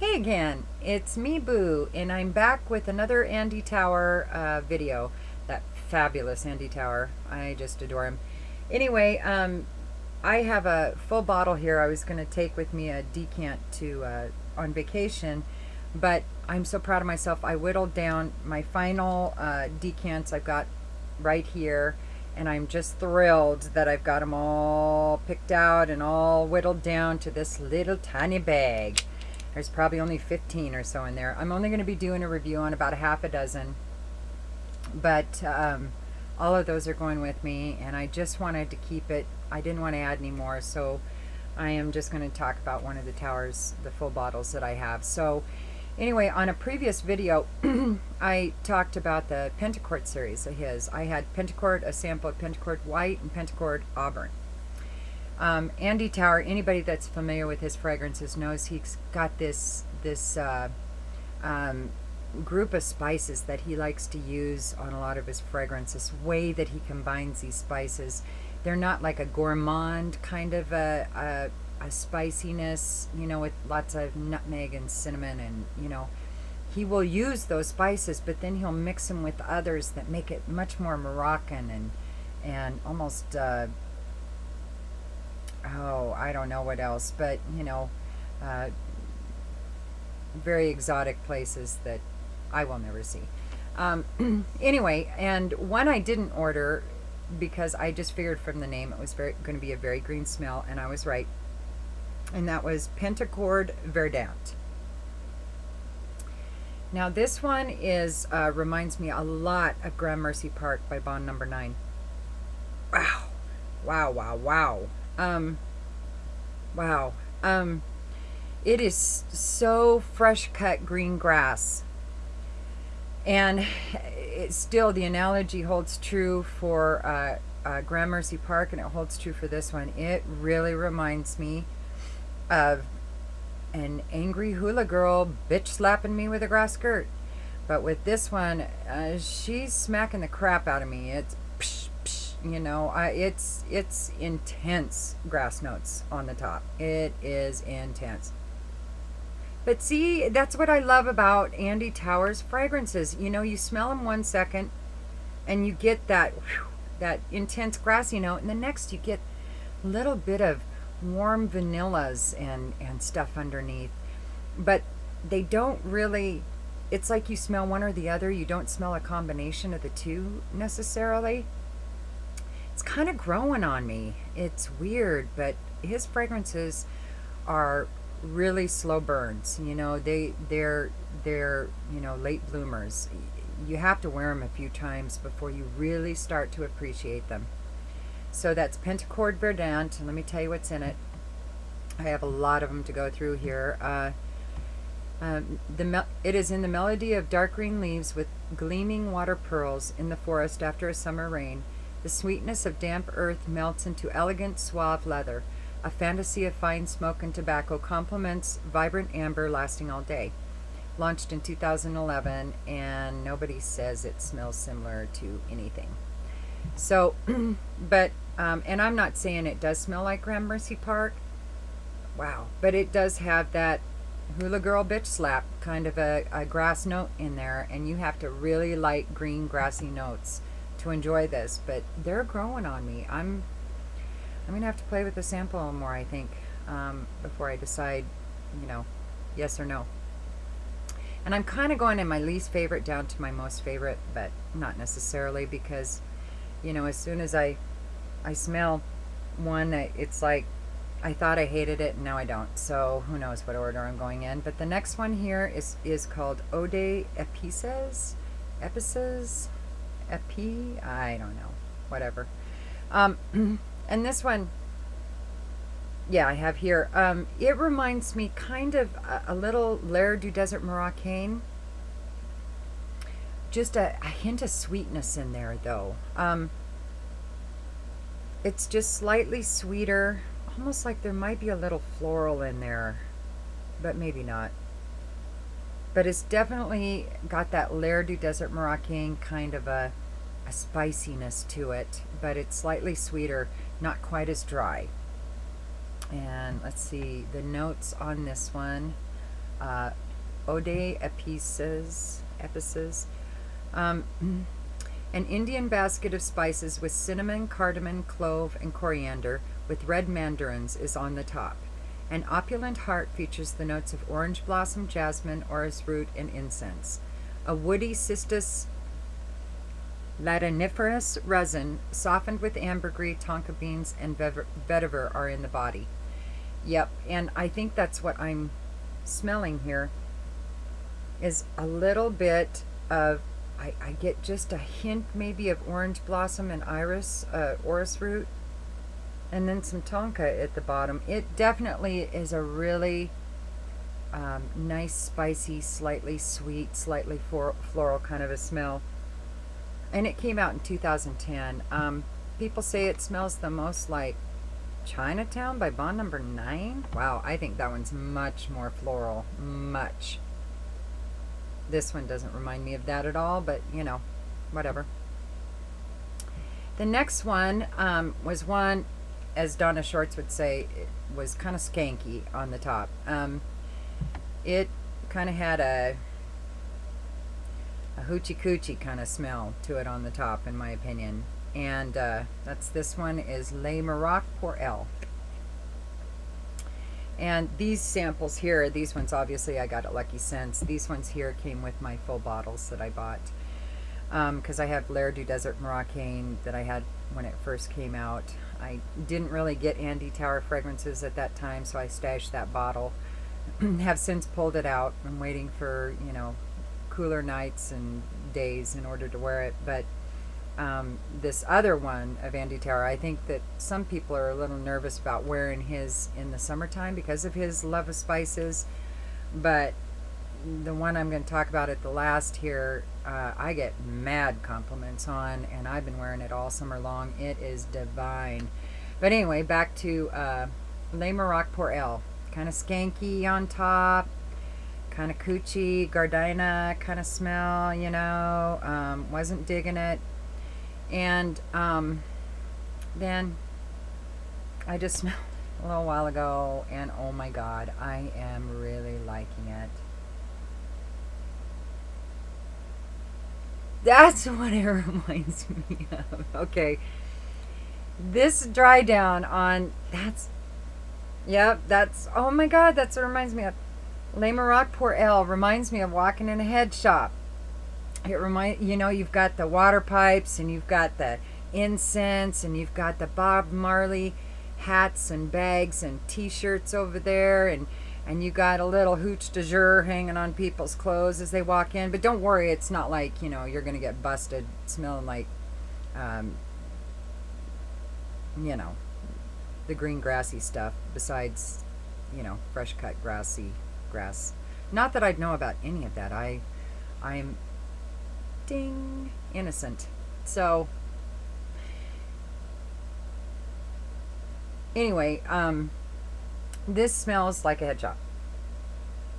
Hey again, it's me Boo, and I'm back with another Andy Tower video. That fabulous Andy Tower. I just adore him. Anyway, I have a full bottle here. I was going to take with me a decant to on vacation, but I'm so proud of myself. I whittled down my final decants I've got right here, and I'm just thrilled that I've got them all picked out and all whittled down to this little tiny bag. There's probably only 15 or so in there. I'm only going to be doing a review on about a half a dozen, but all of those are going with me, and I just wanted to keep it. I didn't want to add any more, so I am just going to talk about one of the towers, the full bottles that I have. So anyway, on a previous video, I talked about the Pentacord series of his. I had Pentacord, a sample of Pentacord White and Pentacord Auburn. Andy Tower, anybody that's familiar with his fragrances knows he's got this group of spices that he likes to use on a lot of his fragrances. Way that he combines these spices. They're not like a gourmand kind of a spiciness, you know, with lots of nutmeg and cinnamon, and you know, he will use those spices, but then he'll mix them with others that make it much more Moroccan and almost oh, I don't know what else, but you know, very exotic places that I will never see. Anyway, and one I didn't order because I just figured from the name it was going to be a very green smell, and I was right. And that was Pentacord Verdant. Now this one is reminds me a lot of Gramercy Park by Bond Number 9. Wow, wow, wow, wow. Wow. It is so fresh cut green grass, and it's still, the analogy holds true for Gramercy Park, and it holds true for this one. It really reminds me of an angry hula girl bitch slapping me with a grass skirt, but with this one, she's smacking the crap out of me. It's you know, it's intense grass notes on the top. It is intense. But see, that's what I love about Andy Tower's fragrances. You know, you smell them 1 second and you get that that intense grassy note, and the next you get a little bit of warm vanillas and stuff underneath. But they don't really, it's like you smell one or the other. You don't smell a combination of the two necessarily. It's kind of growing on me. It's weird, but his fragrances are really slow burns. You know, they're you know, late bloomers. You have to wear them a few times before you really start to appreciate them. So that's Pentacord Verdant, and let me tell you what's in it. I have a lot of them to go through here. It is in the melody of dark green leaves with gleaming water pearls in the forest after a summer rain. The sweetness of damp earth melts into elegant, suave leather. A fantasy of fine smoke and tobacco complements vibrant amber lasting all day. Launched in 2011, and nobody says it smells similar to anything. So, but, and I'm not saying it does smell like Gramercy Park. Wow. But it does have that hula girl bitch slap kind of a grass note in there, and you have to really like green grassy notes to enjoy this, but they're growing on me. I'm gonna have to play with the sample more, I think, before I decide, you know, yes or no. And I'm kind of going in my least favorite down to my most favorite, but not necessarily, because, you know, as soon as I smell one, it's like I thought I hated it and now I don't. So who knows what order I'm going in. But the next one here is called Eau de Epices. I don't know, whatever. And this one, yeah, I have here. It reminds me kind of a little L'air du Desert Moroccan. Just a hint of sweetness in there, though. It's just slightly sweeter, almost like there might be a little floral in there, but maybe not. But it's definitely got that L'air du Desert Moroccan kind of a spiciness to it, but it's slightly sweeter, not quite as dry. And let's see, the notes on this one uh, Eau de Epices. Um, an Indian basket of spices with cinnamon, cardamom, clove, and coriander with red mandarins is on the top. An opulent heart features the notes of orange blossom, jasmine, orris root, and incense. A woody cistus latiniferous resin softened with ambergris, tonka beans, and vetiver are in the body. Yep, and I think that's what I'm smelling here is a little bit of, I get just a hint maybe of orange blossom and orris root, and then some tonka at the bottom. It definitely is a really nice, spicy, slightly sweet, slightly floral kind of a smell. And it came out in 2010. People say it smells the most like Chinatown by Bond Number 9. Wow, I think that one's much more floral. Much. This one doesn't remind me of that at all, but you know, whatever. The next one was one, as Donna Shorts would say, it was kind of skanky on the top. It kind of had a hoochie coochie kind of smell to it on the top, in my opinion. And this one is Le Maroc pour Elle. And these samples here, these ones obviously I got at Lucky Scents. These ones here came with my full bottles that I bought. Because I have L'air du Desert Moroccan that I had when it first came out. I didn't really get Andy Tower fragrances at that time, so I stashed that bottle. Have since pulled it out. I'm waiting for, you know, cooler nights and days in order to wear it. But this other one of Andy Tower, I think that some people are a little nervous about wearing his in the summertime because of his love of spices. But the one I'm going to talk about at the last here, I get mad compliments on, and I've been wearing it all summer long. It is divine. But anyway, back to Le Maroc pour Elle. Kind of skanky on top, kind of coochie, gardenia kind of smell, you know. Wasn't digging it. And then I just smelled a little while ago, and oh my god, I am really liking it. That's what it reminds me of. Okay, this dry down on, oh my god, that's what it reminds me of. Le Maroc pour Elle reminds me of walking in a head shop. It you know, you've got the water pipes, and you've got the incense, and you've got the Bob Marley hats and bags and t-shirts over there, and you got a little hooch de jour hanging on people's clothes as they walk in. But don't worry, it's not like, you know, you're going to get busted smelling like, you know, the green grassy stuff, besides, you know, fresh cut grassy grass. Not that I'd know about any of that. I'm ding innocent. So anyway, this smells like a head shop,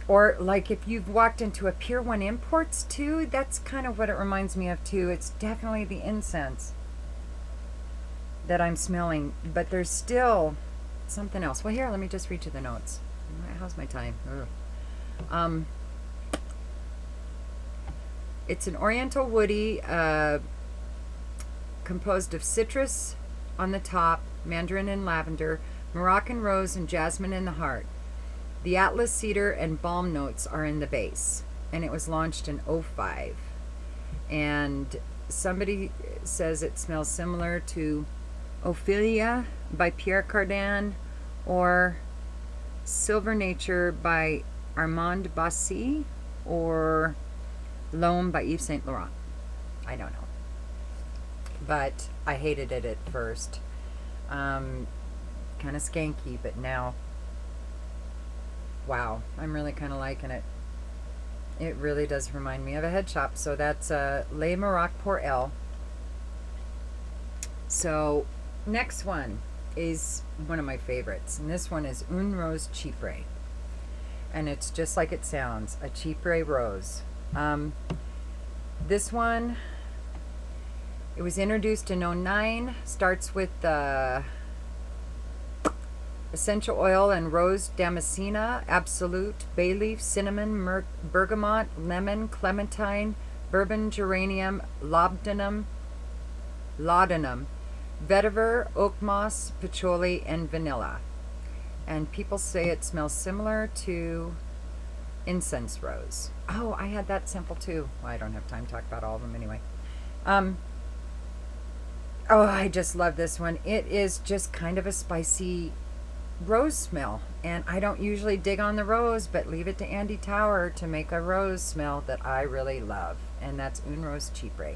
or like if you've walked into a Pier 1 Imports too. That's kind of what it reminds me of too. It's definitely the incense that I'm smelling, but there's still something else. Well, here, let me just read you the notes. How's my time? Ugh. It's an oriental woody, composed of citrus on the top, mandarin and lavender, Moroccan rose and jasmine in the heart. The Atlas cedar and balm notes are in the base, and it was launched in '05. And somebody says it smells similar to Ophelia by Pierre Cardin, or Silver Nature by Armand Bassy, or L'Homme by Yves Saint Laurent. I don't know. But I hated it at first. Kind of skanky, but now, wow, I'm really kind of liking it. It really does remind me of a head shop. So that's Le Maroc pour Elle. So next one is one of my favorites, and this one is Une Rose Chypree. And it's just like it sounds, a Chypree rose. This one, it was introduced in '09, starts with the Essential oil and rose damascena, absolute, bay leaf, cinnamon, bergamot, lemon, clementine, bourbon, geranium, laudanum, vetiver, oak moss, patchouli, and vanilla. And people say it smells similar to incense rose. Oh, I had that sample too. Well, I don't have time to talk about all of them anyway. Oh, I just love this one. It is just kind of a spicy rose smell, and I don't usually dig on the rose, but leave it to Andy Tower to make a rose smell that I really love, and that's Une Rose Chypree.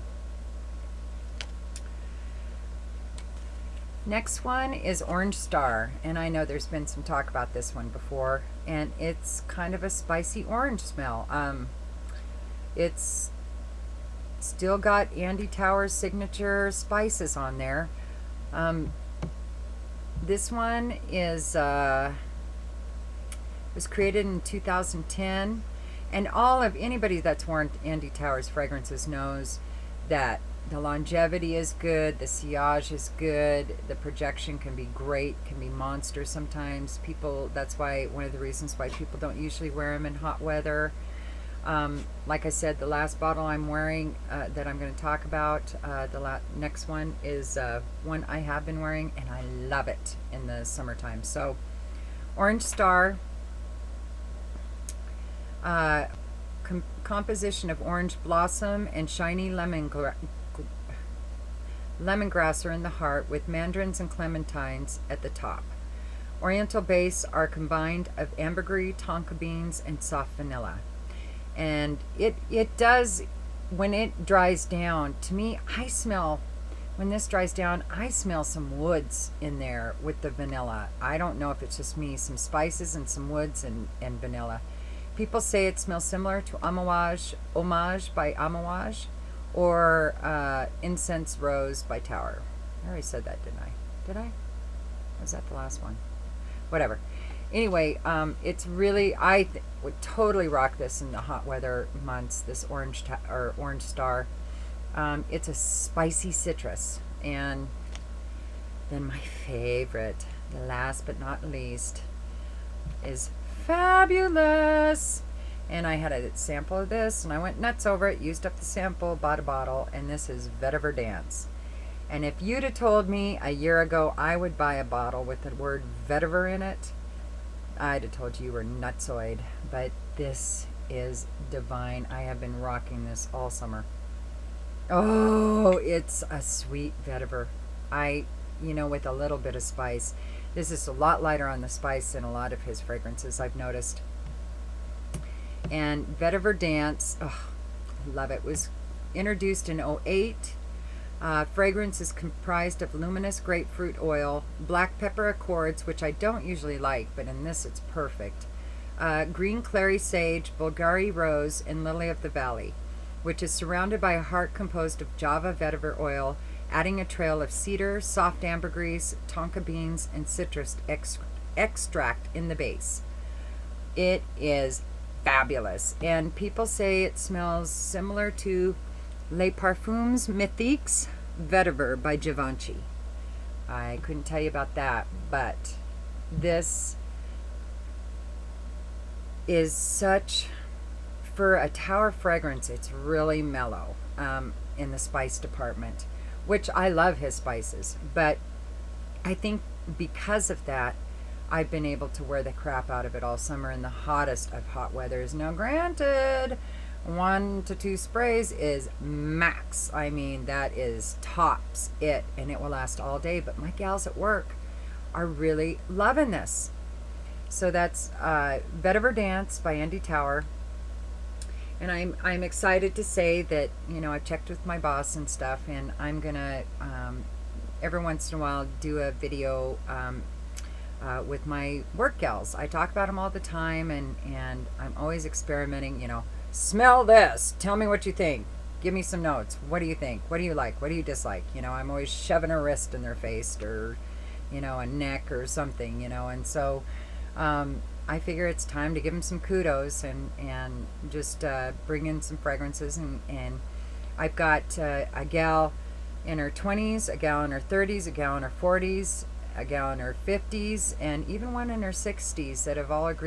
Next one is Orange Star, and I know there's been some talk about this one before, and it's kind of a spicy orange smell. It's still got Andy Tower's signature spices on there. This one is was created in 2010, and all of anybody that's worn Andy Tower's fragrances knows that the longevity is good, the sillage is good, the projection can be great, can be monster sometimes. People, that's why one of the reasons why people don't usually wear them in hot weather. Like I said, the last bottle I'm wearing that I'm going to talk about, the next one is one I have been wearing, and I love it in the summertime. So, Orange Star, composition of orange blossom and shiny lemongrass are in the heart, with mandarins and clementines at the top. Oriental base are combined of ambergris, tonka beans, and soft vanilla. And it does, when it dries down, to me, when this dries down, I smell some woods in there with the vanilla. I don't know if it's just me, some spices and some woods and vanilla. People say it smells similar to Homage by Amouage, or Incense Rose by Tower. I already said that, didn't I? Did I? Was that the last one? Whatever. Anyway, it's really, I would totally rock this in the hot weather months, this Orange Star. It's a spicy citrus. And then my favorite, the last but not least, is Fabulous. And I had a sample of this, and I went nuts over it, used up the sample, bought a bottle, and this is Vetiver Dance. And if you'd have told me a year ago I would buy a bottle with the word Vetiver in it, I'd have told you you were nutsoid. But this is divine. I have been rocking this all summer. Oh, it's a sweet vetiver. With a little bit of spice. This is a lot lighter on the spice than a lot of his fragrances, I've noticed. And Vetiver Dance, love it, was introduced in 2008. Fragrance is comprised of luminous grapefruit oil, black pepper accords, which I don't usually like, but in this it's perfect. Green clary sage, Bulgari rose, and lily of the valley, which is surrounded by a heart composed of Java vetiver oil, adding a trail of cedar, soft ambergris, tonka beans, and citrus extract in the base. It is fabulous, and people say it smells similar to Les Parfums Mythiques Vetiver by Givenchy. I couldn't tell you about that, but this is such, for a Tower fragrance, it's really mellow in the spice department, which I love his spices, but I think because of that, I've been able to wear the crap out of it all summer in the hottest of hot weathers. Now granted, 1 to 2 sprays is max. I mean, that is tops it, and it will last all day, but my gals at work are really loving this. So that's Vetiver Dance by Andy Tower. And I'm excited to say that, I've checked with my boss and stuff, and I'm gonna every once in a while do a video with my work gals. I talk about them all the time, and I'm always experimenting, smell this, tell me what you think, give me some notes, what do you think, what do you like, what do you dislike, I'm always shoving a wrist in their face, or a neck or something, and so I figure it's time to give them some kudos and just bring in some fragrances, and I've got a gal in her 20s, a gal in her 30s, a gal in her 40s, a gal in her 50s and even one in her 60s that have all agreed